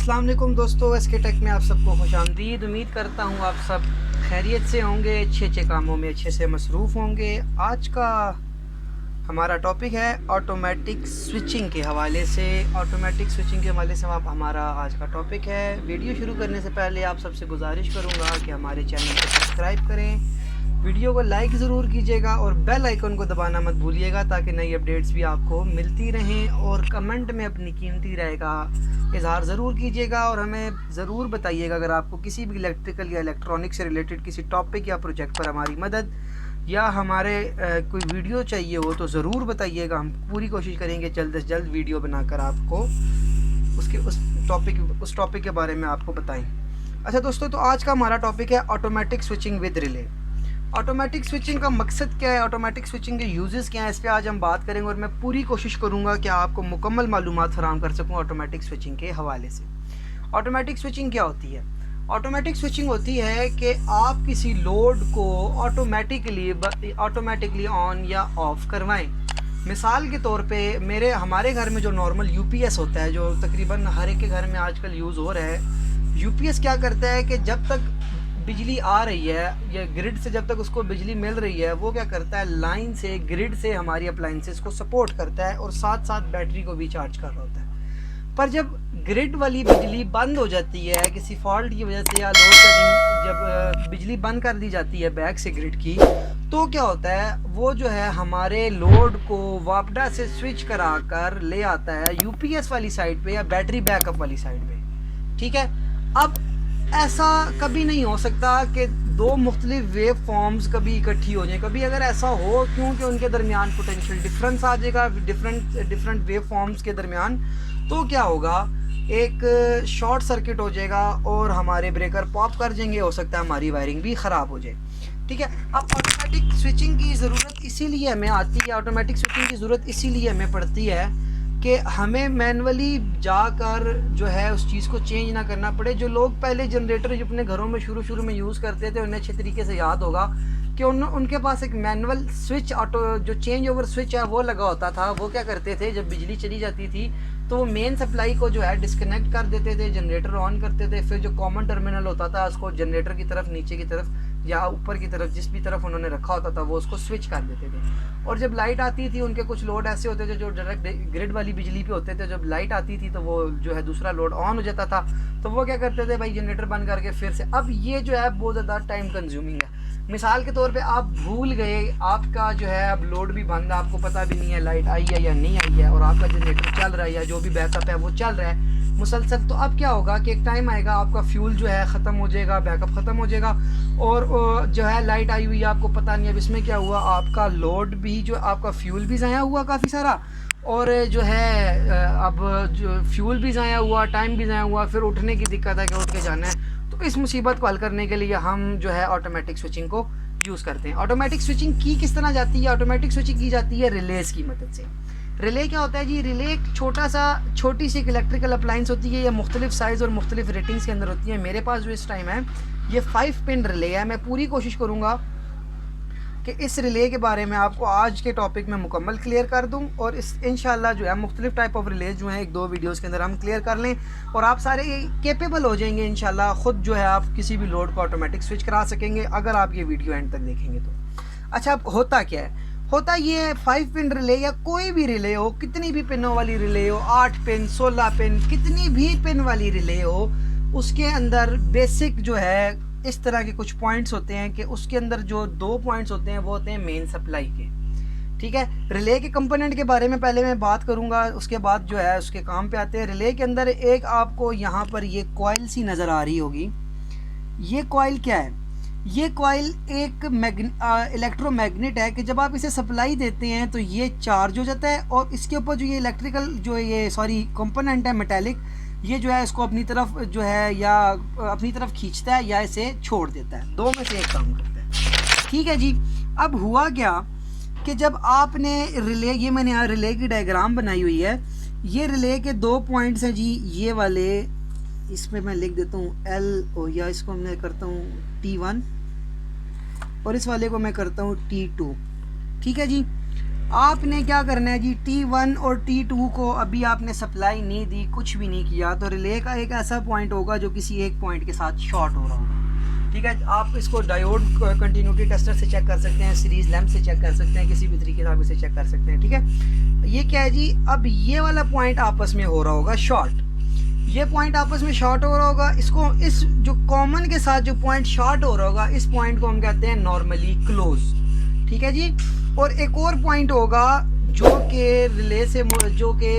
अस्सलाम वालेकुम दोस्तों, एसके टेक में आप सबको खुशामदीद। उम्मीद करता हूँ आप सब खैरियत से होंगे, अच्छे कामों में अच्छे से मसरूफ़ होंगे। आज का हमारा टॉपिक है ऑटोमेटिक स्विचिंग के हवाले से। ऑटोमेटिक स्विचिंग के हवाले से हमारा आज का टॉपिक है। वीडियो शुरू करने से पहले आप सबसे गुजारिश करूँगा कि हमारे चैनल को सब्सक्राइब करें, वीडियो को लाइक ज़रूर कीजिएगा और बेल आइकन को दबाना मत भूलिएगा ताकि नई अपडेट्स भी आपको मिलती रहें। और कमेंट में अपनी कीमती राय का इजहार ज़रूर कीजिएगा और हमें ज़रूर बताइएगा अगर आपको किसी भी इलेक्ट्रिकल या इलेक्ट्रॉनिक से रिलेटेड किसी टॉपिक या प्रोजेक्ट पर हमारी मदद या हमारे कोई वीडियो चाहिए हो तो ज़रूर बताइएगा। हम पूरी कोशिश करेंगे जल्द से जल्द वीडियो बनाकर आपको उस टॉपिक के बारे में आपको बताएं। अच्छा दोस्तों, तो आज का हमारा टॉपिक है automatic switching with relay. Automatic switching का मकसद क्या है, ऑटोमेटिक स्विचिंग के यूजेस क्या हैं, इस पे आज हम बात करेंगे और मैं पूरी कोशिश करूंगा कि आपको मुकम्मल मालूमात फराहम कर सकूं ऑटोमेटिक स्विचिंग के हवाले से। ऑटोमेटिक स्विचिंग क्या होती है? ऑटोमेटिक स्विचिंग होती है कि आप किसी लोड को ऑटोमेटिकली ऑन या ऑफ करवाएं। मिसाल के तौर पे हमारे घर में जो नॉर्मल यूपीएस होता है, जो तकरीबन हर एक के घर में आजकल यूज़ हो रहा है, यूपीएस क्या करता है कि जब तक बिजली आ रही है या ग्रिड से जब तक उसको बिजली मिल रही है, वो क्या करता है, लाइन से ग्रिड से हमारी अप्लाइंसेस को सपोर्ट करता है और साथ साथ बैटरी को भी चार्ज कर रहा होता है। पर जब ग्रिड वाली बिजली बंद हो जाती है किसी फॉल्ट की वजह से या लोड शेडिंग, जब बिजली बंद कर दी जाती है बैक से ग्रिड की, तो क्या होता है, वो जो है हमारे लोड को वापडा से स्विच करा कर ले आता है यूपीएस वाली साइड पे या बैटरी बैकअप वाली साइड पे। ठीक है, अब ऐसा कभी नहीं हो सकता कि दो मुख्तलिफ वेव फॉर्म्स कभी इकट्ठी हो जाएं। कभी अगर ऐसा हो, क्योंकि उनके दरमियान पोटेंशियल डिफरेंस आ जाएगा डिफरेंट वेव फॉर्म्स के दरमियान, तो क्या होगा, एक शॉर्ट सर्किट हो जाएगा और हमारे ब्रेकर पॉप कर जाएंगे, हो सकता है हमारी वायरिंग भी ख़राब हो जाए। ठीक है, अब ऑटोमेटिक स्विचिंग की ज़रूरत इसीलिए हमें आती है, ऑटोमेटिक स्विचिंग की ज़रूरत इसीलिए हमें पड़ती है कि हमें मैनुअली जाकर जो है उस चीज़ को चेंज ना करना पड़े। जो लोग पहले जनरेटर जो अपने घरों में शुरू में यूज़ करते थे, उन्हें अच्छे तरीके से याद होगा कि उनके पास एक मैनुअल स्विच जो चेंज ओवर स्विच है वो लगा होता था। वो क्या करते थे, जब बिजली चली जाती थी तो वो मेन सप्लाई को जो है डिस्कनेक्ट कर देते थे, जनरेटर ऑन करते थे, फिर जो कॉमन टर्मिनल होता था उसको जनरेटर की तरफ, नीचे की तरफ या ऊपर की तरफ, जिस भी तरफ उन्होंने रखा होता था, वो उसको स्विच कर देते थे। और जब लाइट आती थी, उनके कुछ लोड ऐसे होते थे जो डायरेक्ट ग्रिड वाली बिजली पे होते थे, जब लाइट आती थी तो वो जो है दूसरा लोड ऑन हो जाता था, तो वो क्या करते थे भाई, जनरेटर बंद करके फिर से। अब ये जो है बहुत ज़्यादा टाइम कंज्यूमिंग है। मिसाल के तौर पे आप भूल गए, आपका जो है अब लोड भी बंद है, आपको पता भी नहीं है लाइट आई है या नहीं आई है, और आपका जनरेटर चल रहा है या जो भी बैकअप है वो चल रहा है मुसलसल, तो अब क्या होगा कि एक टाइम आएगा आपका फ्यूल जो है ख़त्म हो जाएगा, बैकअप ख़त्म हो जाएगा और जो है लाइट आई हुई है, आपको पता नहीं। अब इसमें क्या हुआ, आपका लोड भी, जो आपका फ्यूल भी ज़ाया हुआ काफ़ी सारा, और जो है अब जो फ्यूल भी ज़ाया हुआ, टाइम भी ज़ाया हुआ, फिर उठने की दिक्कत है कि उठ के जाना है। तो इस मुसीबत को हल करने के लिए हम जो है ऑटोमेटिक स्विचिंग को यूज़ करते हैं। ऑटोमेटिक स्विचिंग की किस तरह जाती है? ऑटोमेटिक स्विचिंग की जाती है रिलेज की मदद से। रिले क्या होता है जी? रिले एक छोटी सी एक इलेक्ट्रिकल अप्लाइंस होती है, ये मुख्तलिफ साइज़ और मुख्तलिफ रेटिंग्स के अंदर होती है। मेरे पास जो इस टाइम है ये 5 पिन रिले है। मैं पूरी कोशिश करूँगा कि इस रिले के बारे में आपको आज के टॉपिक में मुकम्मल क्लियर कर दूं और इस इंशाल्लाह जो है मुख्तलिफ टाइप ऑफ रिलेज जो हैं 1-2 वीडियोस के अंदर हम क्लियर कर लें और आप सारे कैपेबल हो जाएंगे इंशाल्लाह। ख़ुद जो है आप किसी भी लोड को ऑटोमेटिक स्विच करा सकेंगे अगर आप ये वीडियो एंड तक देखेंगे तो। अच्छा, अब होता क्या है? होता ये 5 पिन रिले या कोई भी रिले हो, कितनी भी पिनों वाली रिले हो, 8 पिन, 16 पिन, कितनी भी पिन वाली रिले हो, उसके अंदर बेसिक जो है इस तरह के कुछ पॉइंट्स होते हैं कि उसके अंदर जो 2 पॉइंट्स होते हैं वो होते हैं मेन सप्लाई के। ठीक है, रिले के कंपोनेंट के बारे में पहले मैं बात करूंगा, उसके बाद जो है उसके काम पे आते हैं। रिले के अंदर एक आपको यहाँ पर ये कॉइल सी नज़र आ रही होगी। ये कॉइल क्या है? ये कॉइल एक इलेक्ट्रोमैग्नेट है कि जब आप इसे सप्लाई देते हैं तो ये चार्ज हो जाता है और इसके ऊपर जो ये इलेक्ट्रिकल कंपोनेंट है मेटेलिक, ये जो है इसको अपनी तरफ जो है या अपनी तरफ खींचता है या इसे छोड़ देता है, दो में से एक काम करता है। ठीक है जी, अब हुआ क्या कि जब आपने रिले, ये मैंने यहाँ रिले की डायग्राम बनाई हुई है, ये रिले के 2 पॉइंट्स हैं जी, ये वाले, इसमें मैं लिख देता हूँ L या इसको मैं करता हूँ T1 और इस वाले को मैं करता हूँ T2। ठीक है जी, आपने क्या करना है जी, T1 और T2 को अभी आपने सप्लाई नहीं दी, कुछ भी नहीं किया, तो रिले का एक ऐसा पॉइंट होगा जो किसी एक पॉइंट के साथ शॉर्ट हो रहा होगा। ठीक है, आप इसको डायोड कंटिन्यूटी टेस्टर से चेक कर सकते हैं, सीरीज लैंप से चेक कर सकते हैं, किसी भी तरीके से आप इसे चेक कर सकते हैं। ठीक है, ये क्या है जी, अब ये वाला पॉइंट आपस में हो रहा होगा शॉर्ट, ये पॉइंट आपस में शॉर्ट हो रहा होगा, इसको इस जो कॉमन के साथ जो पॉइंट शॉर्ट हो रहा होगा, इस पॉइंट को हम कहते हैं नॉर्मली क्लोज। ठीक है जी, और एक और पॉइंट होगा जो कि रिले से जो कि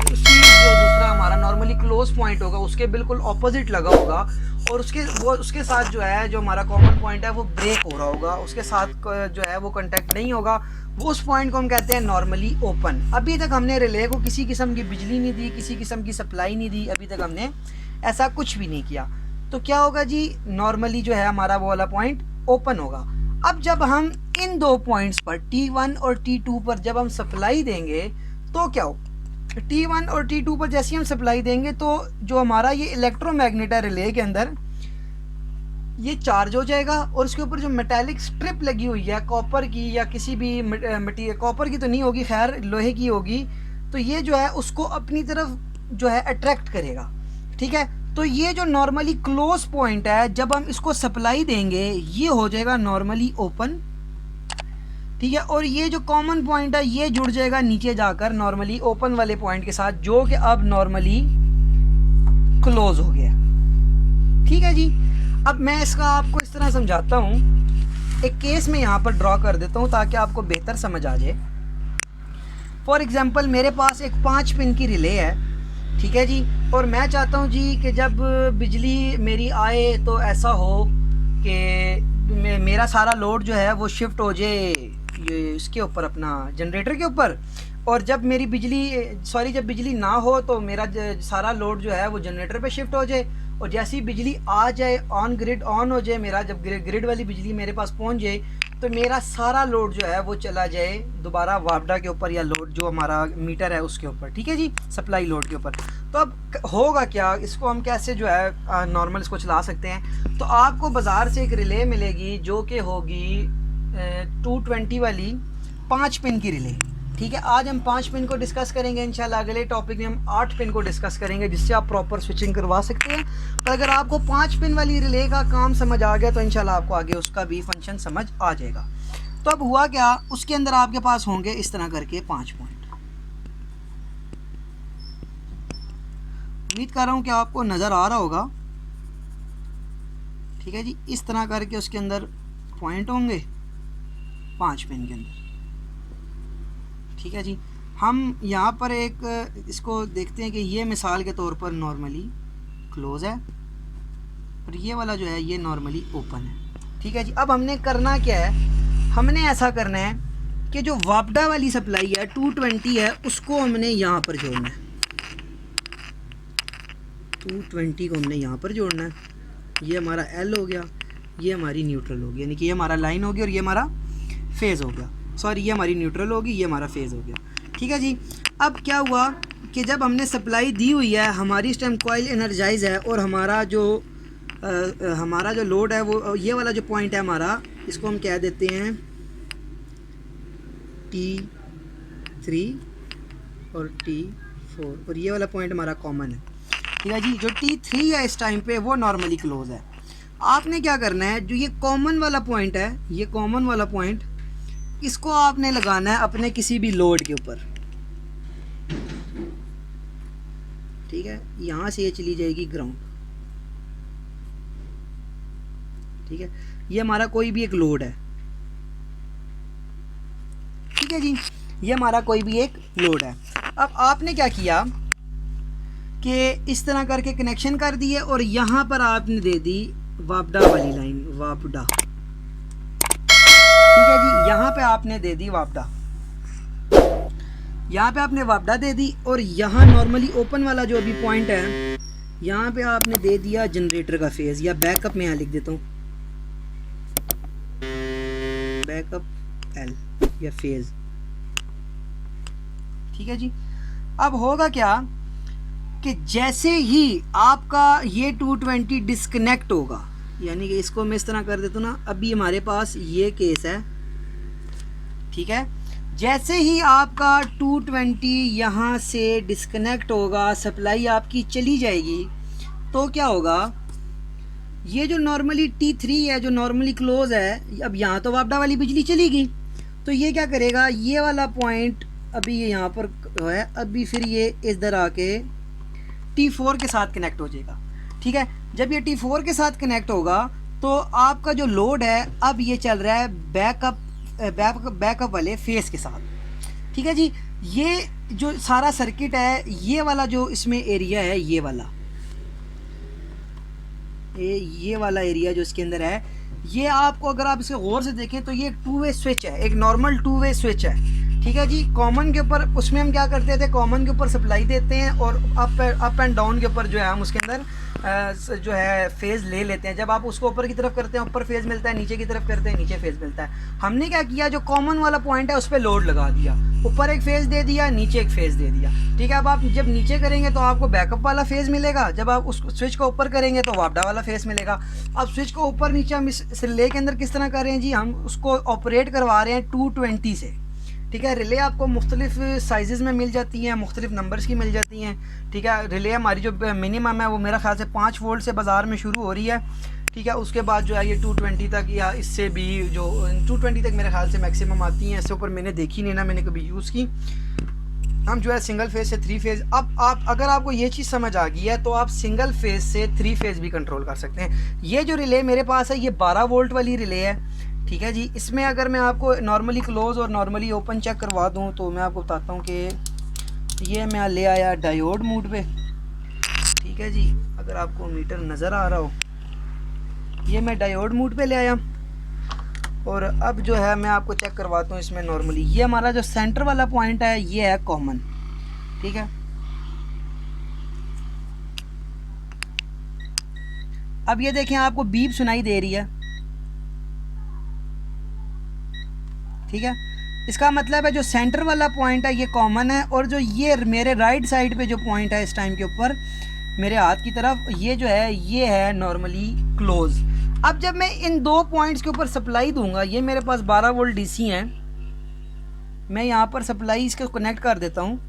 उसी जो दूसरा हमारा नॉर्मली क्लोज पॉइंट होगा उसके बिल्कुल ऑपोजिट लगा होगा, और उसके साथ जो है जो हमारा कॉमन पॉइंट है वो ब्रेक हो रहा होगा, उसके साथ जो है वो कांटेक्ट नहीं होगा, वो उस पॉइंट को हम कहते हैं नॉर्मली ओपन। अभी तक हमने रिले को किसी किस्म की बिजली नहीं दी, किसी किस्म की सप्लाई नहीं दी, अभी तक हमने ऐसा कुछ भी नहीं किया, तो क्या होगा जी, नॉर्मली जो है हमारा वो वाला पॉइंट ओपन होगा। अब जब हम इन दो पॉइंट्स पर T1 और T2 पर जब हम सप्लाई देंगे तो क्या हो, T1 और T2 पर जैसे हम सप्लाई देंगे तो जो हमारा ये इलेक्ट्रोमैग्नेट है रिले के अंदर, ये चार्ज हो जाएगा, और उसके ऊपर जो मेटालिक स्ट्रिप लगी हुई है कॉपर की या किसी भी मटीरियल, कॉपर की तो नहीं होगी, खैर लोहे की होगी, तो ये जो है उसको अपनी तरफ जो है अट्रैक्ट करेगा। ठीक है, तो ये जो नॉर्मली क्लोज पॉइंट है जब हम इसको सप्लाई देंगे ये हो जाएगा नॉर्मली ओपन। ठीक है, और ये जो कॉमन पॉइंट है ये जुड़ जाएगा नीचे जाकर नॉर्मली ओपन वाले पॉइंट के साथ, जो कि अब नॉर्मली क्लोज हो गया। ठीक है जी, अब मैं इसका आपको इस तरह समझाता हूँ, एक केस में यहाँ पर ड्रॉ कर देता हूँ ताकि आपको बेहतर समझ आ जाए। फॉर एग्जांपल मेरे पास एक 5 पिन की रिले है, ठीक है जी, और मैं चाहता हूँ जी कि जब बिजली मेरी आए तो ऐसा हो कि मेरा सारा लोड जो है वो शिफ्ट हो जाए ये इसके ऊपर, अपना जनरेटर के ऊपर, और जब मेरी जब बिजली ना हो तो मेरा सारा लोड जो है वो जनरेटर पे शिफ्ट हो जाए, और जैसी बिजली आ जाए ऑन ग्रिड ऑन हो जाए, मेरा जब ग्रिड वाली बिजली मेरे पास पहुंच जाए तो मेरा सारा लोड जो है वो चला जाए दोबारा वापडा के ऊपर, या लोड जो हमारा मीटर है उसके ऊपर। ठीक है जी, सप्लाई लोड के ऊपर। तो अब होगा क्या, इसको हम कैसे जो है नॉर्मल इसको चला सकते हैं। तो आपको बाज़ार से एक रिले मिलेगी जो कि होगी 220 वाली 5 पिन की रिले। ठीक है, आज हम 5 पिन को डिस्कस करेंगे, इंशाल्लाह अगले टॉपिक में हम 8 पिन को डिस्कस करेंगे जिससे आप प्रॉपर स्विचिंग करवा सकते हैं। तो अगर आपको 5 पिन वाली रिले का काम समझ आ गया तो इंशाल्लाह आपको आगे उसका भी फंक्शन समझ आ जाएगा। तो अब हुआ क्या, उसके अंदर आपके पास होंगे इस तरह करके 5 पॉइंट। उम्मीद कर रहा हूँ कि आपको नज़र आ रहा होगा। ठीक है जी, इस तरह करके उसके अंदर पॉइंट होंगे 5 पिन के अंदर। ठीक है जी, हम यहाँ पर एक इसको देखते हैं कि ये मिसाल के तौर पर नॉर्मली क्लोज है और ये वाला जो है ये नॉर्मली ओपन है। ठीक है जी, अब हमने करना क्या है, हमने ऐसा करना है कि जो वापडा वाली सप्लाई है 220 है उसको हमने यहाँ पर जोड़ना है, 220 को हमने यहाँ पर जोड़ना है। ये हमारा एल हो गया, ये हमारी न्यूट्रल होगी, यानी कि ये हमारा लाइन हो गया और ये हमारा फेज़ हो गया, सॉरी ये हमारी न्यूट्रल होगी, ये हमारा फेज़ हो गया। ठीक है जी, अब क्या हुआ कि जब हमने सप्लाई दी हुई है, हमारी इस टाइम कॉइल एनर्जाइज है और हमारा जो लोड है वो ये वाला जो पॉइंट है हमारा, इसको हम कह देते हैं T3 और T4, और ये वाला पॉइंट हमारा कॉमन है। ठीक है जी, जो T3 है इस टाइम पे वो नॉर्मली क्लोज है। आपने क्या करना है, जो ये कॉमन वाला पॉइंट है, ये कॉमन वाला पॉइंट, इसको आपने लगाना है अपने किसी भी लोड के ऊपर। ठीक है, यहाँ से ये चली जाएगी ग्राउंड। ठीक है, ये हमारा कोई भी एक लोड है। ठीक है जी, ये हमारा कोई भी एक लोड है। अब आपने क्या किया कि इस तरह करके कनेक्शन कर दिए और यहाँ पर आपने दे दी वापडा वाली लाइन, वापडा। ठीक है जी, यहाँ पे आपने दे दी वापडा, यहाँ पे आपने वापडा दे दी, और यहाँ नॉर्मली ओपन वाला जो अभी पॉइंट है यहाँ पे आपने दे दिया जनरेटर का फेज, या बैकअप में यहाँ लिख देता हूँ बैकअप एल या फेज। ठीक है जी, अब होगा क्या कि जैसे ही आपका ये 220 डिस्कनेक्ट होगा, यानी कि इसको मैं इस तरह कर देता हूँ ना, अभी हमारे पास ये केस है। ठीक है, जैसे ही आपका 220 यहाँ से डिस्कनेक्ट होगा, सप्लाई आपकी चली जाएगी, तो क्या होगा, ये जो नॉर्मली T3 है जो नॉर्मली क्लोज है, अब यहाँ तो वापडा वाली बिजली चलेगी, तो ये क्या करेगा, ये वाला पॉइंट अभी ये यहाँ पर है, अभी फिर ये इधर आके T4 के साथ कनेक्ट हो जाएगा। ठीक है, जब ये T4 के साथ कनेक्ट होगा तो आपका जो लोड है अब ये चल रहा है बैकअप वाले फेस के साथ। ठीक है जी, ये जो सारा सर्किट है, ये वाला जो इसमें एरिया है, ये वाला एरिया जो इसके अंदर है, ये आपको अगर आप इसे गौर से देखें तो ये 2 वे स्विच है, एक नॉर्मल 2 वे स्विच है। ठीक है जी, कॉमन के ऊपर उसमें हम क्या करते थे, कॉमन के ऊपर सप्लाई देते हैं और अप एंड डाउन के ऊपर जो है हम उसके अंदर जो है फेज़ ले लेते हैं। जब आप उसको ऊपर की तरफ करते हैं ऊपर फेज़ मिलता है, नीचे की तरफ करते हैं नीचे फेज़ मिलता है। हमने क्या किया, जो कॉमन वाला पॉइंट है उस पर लोड लगा दिया, ऊपर एक फेज़ दे दिया, नीचे एक फेज़ दे दिया। ठीक है, अब आप जब नीचे करेंगे तो आपको बैकअप वाला फेज़ मिलेगा, जब आप उस स्विच को ऊपर करेंगे तो वापडा वाला फेज़ मिलेगा। अब स्विच को ऊपर नीचे हम इस रिले के अंदर किस तरह कर रहे हैं जी, हम उसको ऑपरेट करवा रहे हैं 220 से। ठीक है, रिले आपको मुख्तलिफ साइज़ में मिल जाती हैं, मुख्तलिफ नंबर्स की मिल जाती हैं। ठीक है, रिले हमारी जो मिनिमम है वो मेरा ख्याल से 5 वोल्ट से बाज़ार में शुरू हो रही है। ठीक है, उसके बाद जो है ये 220 तक या इससे भी जो 220 तक मेरे ख्याल से मैक्सिमम आती हैं। इससे ऊपर मैंने देखी नहीं ना, मैंने कभी यूज़ की। हम जो है सिंगल फेज़ से 3 फेज़, अब आप अगर आपको ये चीज़ समझ आ गई है तो आप सिंगल फेज़ से 3 फेज़ भी कंट्रोल कर सकते हैं। ये जो रिले मेरे पास है ये 12 वोल्ट वाली रिले है। ठीक है जी, इसमें अगर मैं आपको नॉर्मली क्लोज़ और नॉर्मली ओपन चेक करवा दूं तो मैं आपको बताता हूं कि ये मैं ले आया डायोड मोड पे। ठीक है जी, अगर आपको मीटर नज़र आ रहा हो, ये मैं डायोड मोड पे ले आया और अब जो है मैं आपको चेक करवाता हूँ इसमें नॉर्मली। ये हमारा जो सेंटर वाला पॉइंट है ये है कॉमन। ठीक है, अब ये देखें आपको बीप सुनाई दे रही है। ठीक है, इसका मतलब है जो सेंटर वाला पॉइंट है ये कॉमन है और जो ये मेरे राइट साइड पे जो पॉइंट है इस टाइम के ऊपर मेरे हाथ की तरफ, ये जो है ये है नॉर्मली क्लोज। अब जब मैं इन 2 पॉइंट्स के ऊपर सप्लाई दूंगा, ये मेरे पास 12 वोल्ट डीसी हैं, मैं यहाँ पर सप्लाई इसको कनेक्ट कर देता हूँ।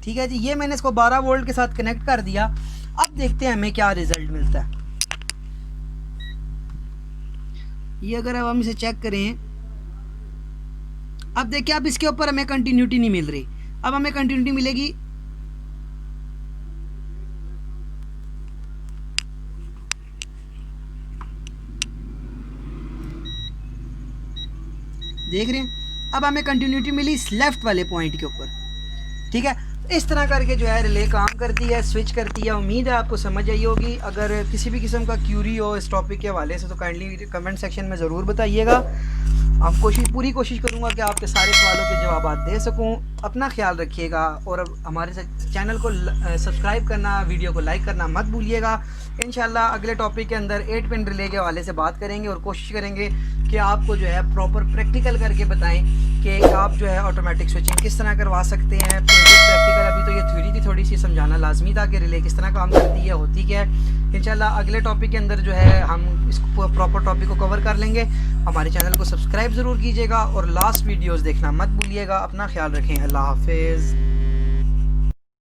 ठीक है जी, ये मैंने इसको 12 वोल्ट के साथ कनेक्ट कर दिया। अब देखते हैं हमें क्या रिजल्ट मिलता है। ये अगर अब हम इसे चेक करें, अब देखिए अब इसके ऊपर हमें कंटिन्यूटी नहीं मिल रही, अब हमें कंटिन्यूटी मिलेगी। देख रहे हैं, अब हमें कंटिन्यूटी मिली इस लेफ्ट वाले पॉइंट के ऊपर। ठीक है, इस तरह करके जो है रिले काम करती है, स्विच करती है। उम्मीद है आपको समझ आई होगी। अगर किसी भी किस्म का क्यूरी हो इस टॉपिक के हवाले से तो काइंडली कमेंट सेक्शन में ज़रूर बताइएगा। आप पूरी कोशिश करूँगा कि आपके सारे सवालों के जवाब दे सकूँ। अपना ख्याल रखिएगा और हमारे चैनल को सब्सक्राइब करना, वीडियो को लाइक करना मत भूलिएगा। इंशाल्लाह अगले टॉपिक के अंदर 8 पिन रिले के हवाले से बात करेंगे और कोशिश करेंगे कि आपको जो है प्रॉपर प्रैक्टिकल करके बताएं कि आप जो है ऑटोमेटिक स्विचिंग किस तरह करवा सकते हैं। प्रैक्टिकल अभी तो ये थ्योरी थी, थोड़ी सी समझाना लाजमी था कि रिले किस तरह काम करती है, होती क्या है। इंशाल्लाह अगले टॉपिक के अंदर जो है हम इस प्रॉपर टॉपिक को कवर कर लेंगे। हमारे चैनल को सब्सक्राइब ज़रूर कीजिएगा और लास्ट वीडियोज़ देखना मत भूलिएगा। अपना ख्याल रखें। अल्लाह हाफिज़।